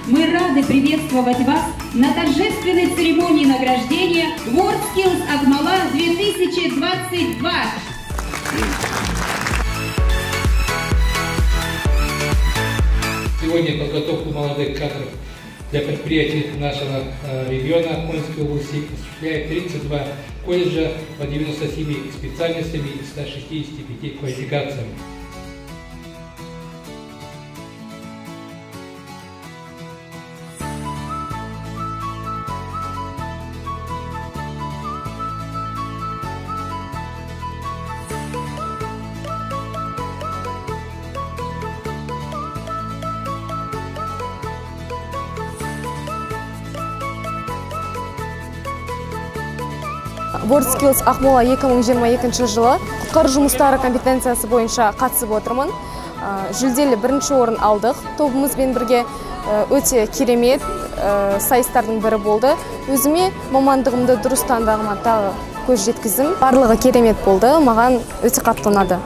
мы рады приветствовать вас на торжественной церемонии награждения WorldSkills Акмола 2022. Сегодня подготовку молодых кадров для предприятий нашего региона Акмольской области осуществляет 32 колледжа по 97 специальностями и 165 квалификациями. WorldSkills Акмола 2022 жылы құтқару жұмыстары компетенциясы бойынша қатысып отырмын. Жүлделі бірінші орын алдық. Тобымызбен бірге өте керемет сайыстардың бірі болды. Өзіме мамандығымды дұрыс таңдағыма тағы көз жеткіздім. Барлығы керемет болды. Маған өте қатты ұнады.